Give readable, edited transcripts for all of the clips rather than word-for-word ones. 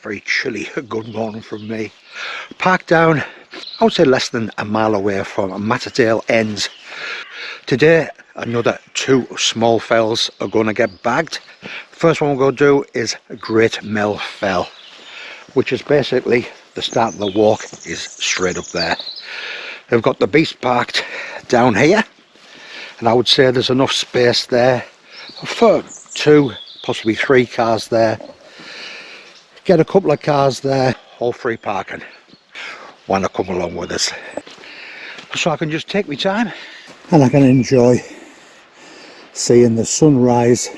Very chilly good morning from me. Parked down, I would say less than a mile away from Matadale Ends. Today another 2 small fells are going to get bagged. First one we're going to do is Great Mell Fell, which is basically the start of the walk is straight up there. They've got the beast parked down here, and I would say there's enough space there for 2, possibly 3 cars there. Get a couple of cars there, all free parking. Want to come along with us, so I can just take my time and I can enjoy seeing the sunrise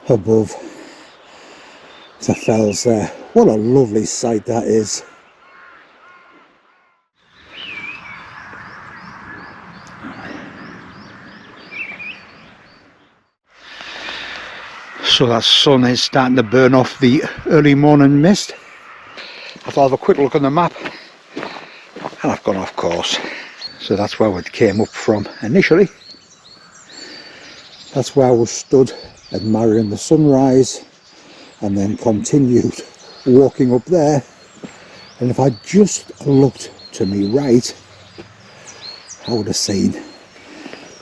above the fells there. What a lovely sight that is. So that sun is starting to burn off the early morning mist. I thought I'd have a quick look on the map, and I've gone off course. So that's where we came up from initially. That's where I was stood admiring the sunrise, and then continued walking up there. And if I just looked to me right, I would have seen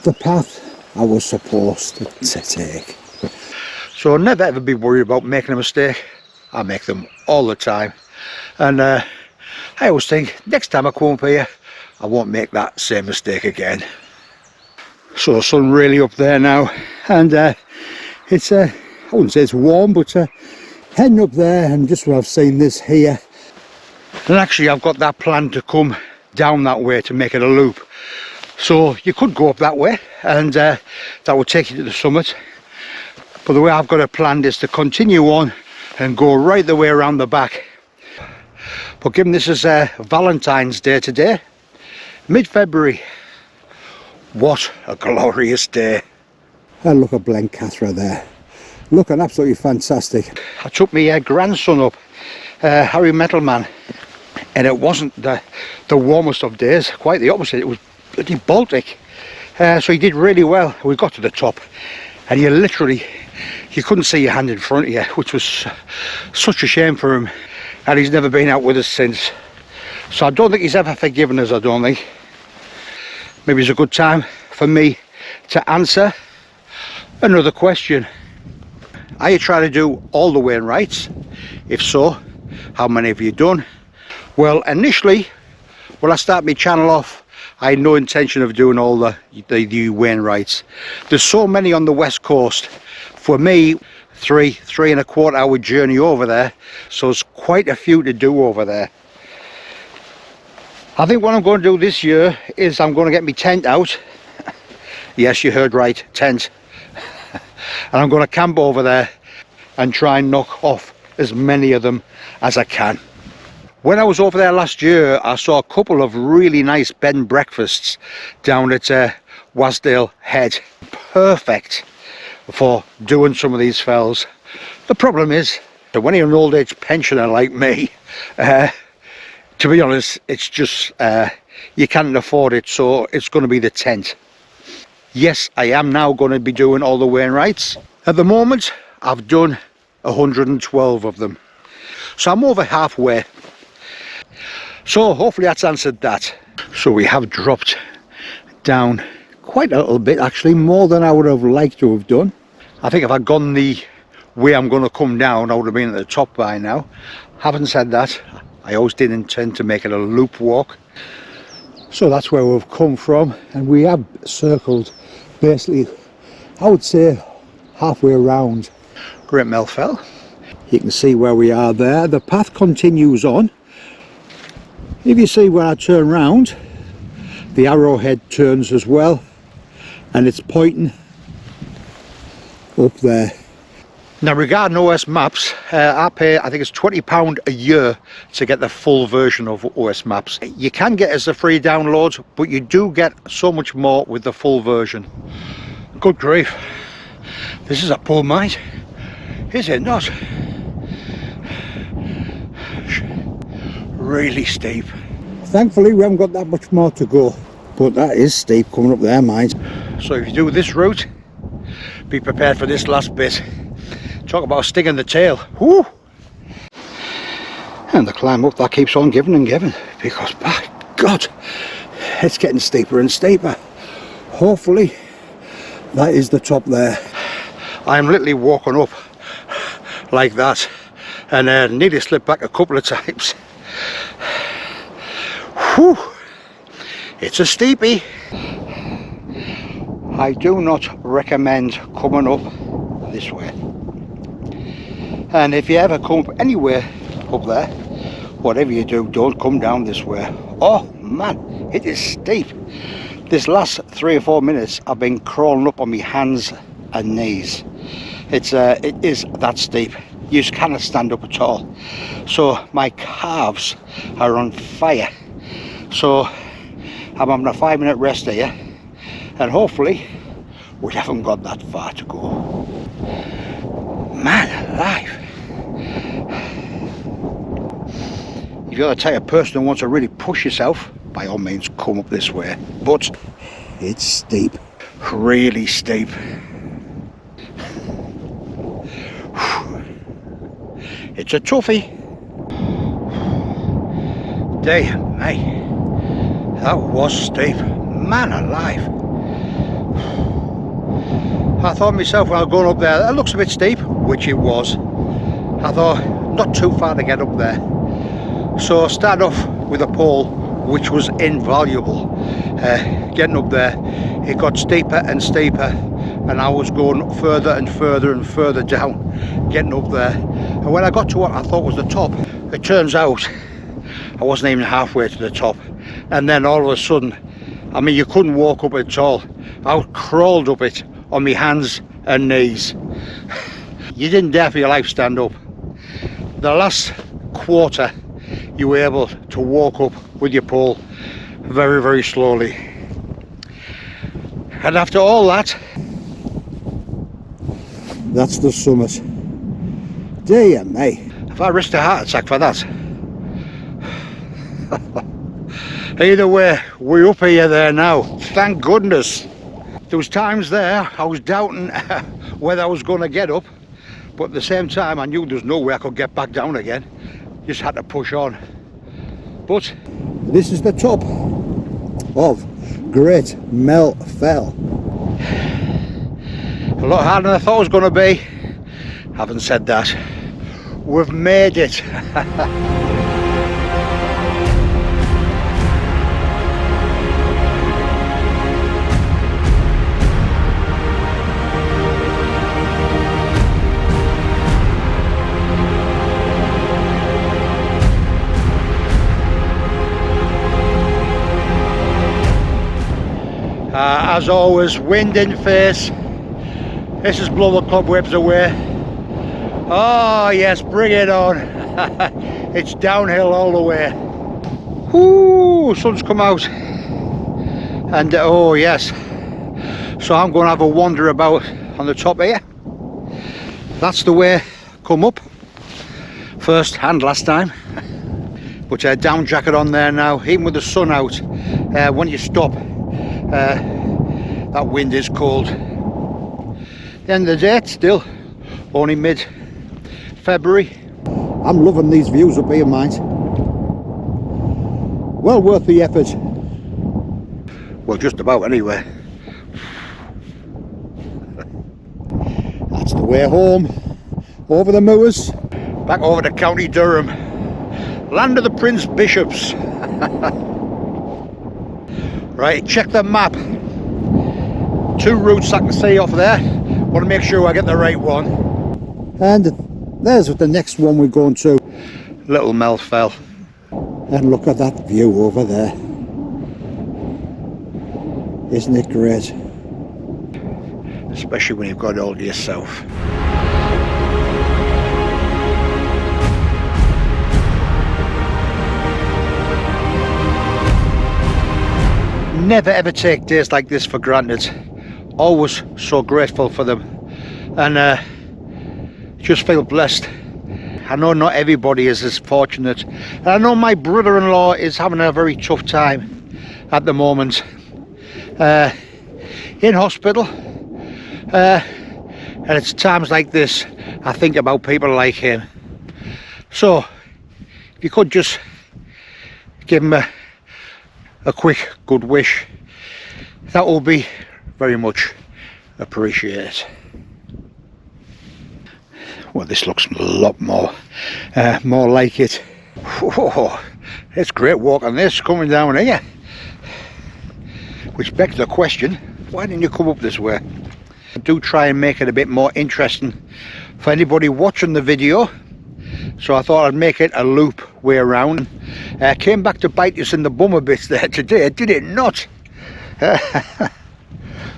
the path I was supposed to take. So never ever be worried about making a mistake. I make them all the time, and I always think next time I come up here I won't make that same mistake again. So the sun really up there now, and it's I wouldn't say it's warm, but heading up there, and just when I've seen this here, and actually I've got that plan to come down that way to make it a loop. So you could go up that way, and that would take you to the summit. But the way I've got it planned is to continue on and go right the way around the back. But given this is Valentine's Day today, mid-February, what a glorious day. And look at Blencathra there, looking absolutely fantastic. I took my grandson up, Harry METALMAN, and it wasn't the warmest of days, quite the opposite. It was bloody Baltic. So he did really well. We got to the top, and you couldn't see your hand in front of you, which was such a shame for him, and he's never been out with us since. So I don't think he's ever forgiven us, I don't think. Maybe it's a good time for me to answer another question. Are you trying to do all the weighing rights? If so, how many have you done? Well, initially, when I started my channel off, I had no intention of doing all the weighing rights. There's so many on the west coast. For me, 3.25 hour journey over there, so it's quite a few to do over there. I think what I'm going to do this year is I'm going to get my tent out. Yes, you heard right, tent. And I'm going to camp over there and try and knock off as many of them as I can. When I was over there last year, I saw a couple of really nice bed and breakfasts down at Wasdale Head. Perfect for doing some of these fells. The problem is that when you're an old age pensioner like me, to be honest, it's just you can't afford it, so it's going to be the tent. Yes, I am now going to be doing all the weighing rights. At the moment I've done 112 of them, so I'm over halfway. So hopefully that's answered that. So we have dropped down quite a little bit, actually more than I would have liked to have done. I think if I'd gone the way I'm going to come down, I would have been at the top by now. Having said that, I always did intend to make it a loop walk. So that's where we've come from, and we have circled basically, I would say, halfway around Great Mell Fell. You can see where we are there. The path continues on. If you see when I turn round, the arrowhead turns as well, and it's pointing up there. Now regarding OS maps, I pay, I think it's £20 a year to get the full version of OS maps. You can get as a free download, but you do get so much more with the full version. Good grief, this is a pull, mate, is it not? Really steep. Thankfully we haven't got that much more to go, but that is steep coming up there, mate. So if you do this route, be prepared for this last bit. Talk about a sting in the tail. Whoo! And the climb up, that keeps on giving and giving, because by God, it's getting steeper and steeper. Hopefully that is the top there. I'm literally walking up like that and nearly slipped back a couple of times. Whew. It's a steepie. I do not recommend coming up this way, and if you ever come up anywhere up there, whatever you do, don't come down this way. Oh man, it is steep. This last 3 or 4 minutes I've been crawling up on my hands and knees. It is that steep. You just cannot stand up at all. So my calves are on fire. So I'm having a 5-minute rest here, and hopefully we haven't got that far to go. Man alive. If you're the type of person who wants to really push yourself, by all means come up this way. But it's steep. Really steep. It's a toughie. Damn, mate. That was steep. Man alive. I thought myself when I was going up there, that looks a bit steep, which it was. I thought, not too far to get up there. So I started off with a pole, which was invaluable. Getting up there, it got steeper and steeper, and I was going further and further and further down, getting up there. And when I got to what I thought was the top, it turns out I wasn't even halfway to the top. And then all of a sudden, I mean, you couldn't walk up it at all. I crawled up it on my hands and knees. You didn't dare for your life stand up. The last quarter, you were able to walk up with your pole very, very slowly. And after all that, that's the summit. Dear me. If I risked a heart attack for that. Either way, we're up here there now. Thank goodness. There was times there I was doubting whether I was going to get up, but at the same time I knew there was no way I could get back down again. Just had to push on. But this is the top of Great Mell Fell. A lot harder than I thought it was going to be. Having said that, we've made it. As always, wind in face. This is blow the cobwebs away. Oh yes, bring it on. It's downhill all the way. Whoo, sun's come out. And oh yes, so I'm going to have a wander about on the top here. That's the way come up. First and last time. But down jacket on there now, even with the sun out. When you stop, that wind is cold. The end of the day, it's still only mid-February. I'm loving these views up here, mate. Well worth the effort. Well, just about anyway. That's the way home. Over the moors. Back over to County Durham. Land of the Prince Bishops. Right, check the map. 2 routes I can see off there. Want to make sure I get the right one. And there's the next one we're going to. Little Mell Fell. And look at that view over there. Isn't it great? Especially when you've got it all to yourself. Never ever take days like this for granted. Always so grateful for them, and just feel blessed. I know not everybody is as fortunate, and I know my brother-in-law is having a very tough time at the moment, in hospital. And it's times like this I think about people like him. So if you could just give him a quick good wish, that will be very much appreciated. Well, this looks a lot more like it. Whoa, it's great walk on this coming down here, which begs the question, why didn't you come up this way? I do try and make it a bit more interesting for anybody watching the video, so I thought I'd make it a loop way around. Came back to bite us in the bum a bit there today, did it not?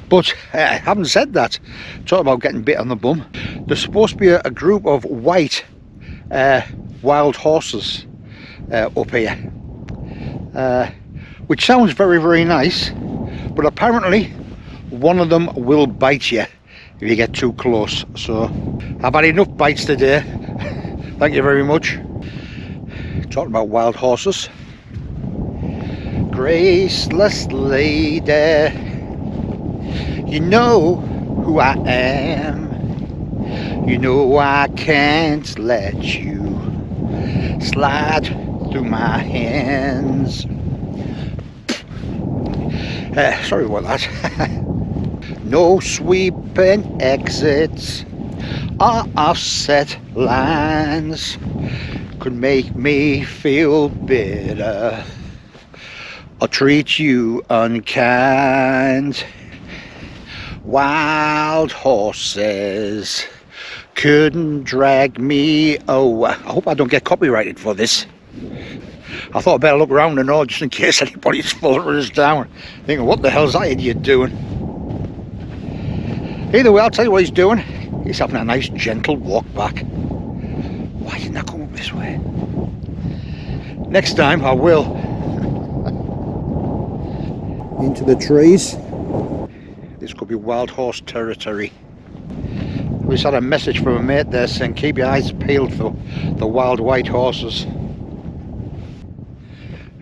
But having said that, talk about getting bit on the bum, there's supposed to be a group of white wild horses up here, which sounds very, very nice, but apparently one of them will bite you if you get too close. So I've had enough bites today. Thank you very much. Talking about wild horses, graceless lady, you know who I am. You know I can't let you slide through my hands. Sorry about that. No sweeping exits or offset lines could make me feel bitter or treat you unkind. Wild horses couldn't drag me. Oh, I hope I don't get copyrighted for this. I thought I'd better look around and all, just in case anybody's following us down, thinking, what the hell's that idiot doing? Either way, I'll tell you what he's doing. He's having a nice gentle walk back. Why didn't I come up this way? Next time I will. Into the trees. This could be wild horse territory. We just had a message from a mate there saying keep your eyes peeled for the wild white horses.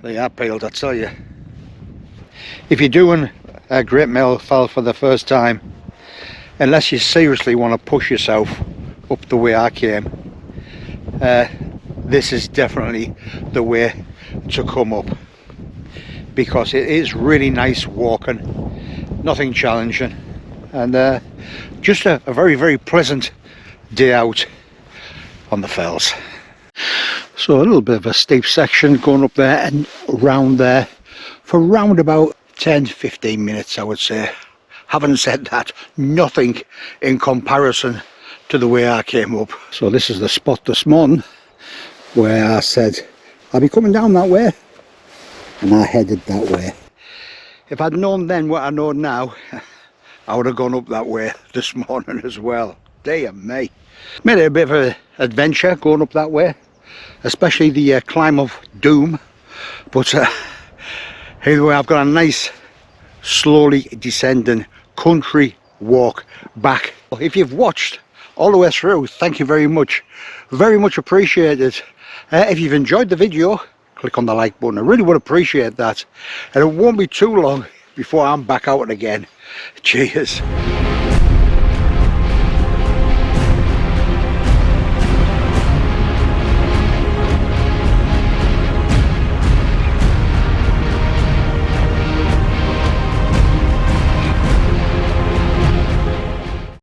They are peeled, I tell you. If you're doing a Great Mell Fell for the first time, unless you seriously want to push yourself up the way I came, this is definitely the way to come up, because it is really nice walking, nothing challenging, and just a very, very pleasant day out on the fells. So a little bit of a steep section going up there and around there for round about 10-15 minutes, I would say. Having said that, nothing in comparison to the way I came up. So this is the spot this morning where I said I'll be coming down that way, and I headed that way. If I'd known then what I know now, I would have gone up that way this morning as well. Dear me. Made it a bit of an adventure going up that way, especially the climb of doom. But either way, I've got a nice slowly descending country walk back. If you've watched all the way through, thank you very much appreciated. If you've enjoyed the video, click on the like button, I really would appreciate that, and it won't be too long before I'm back out again. Cheers.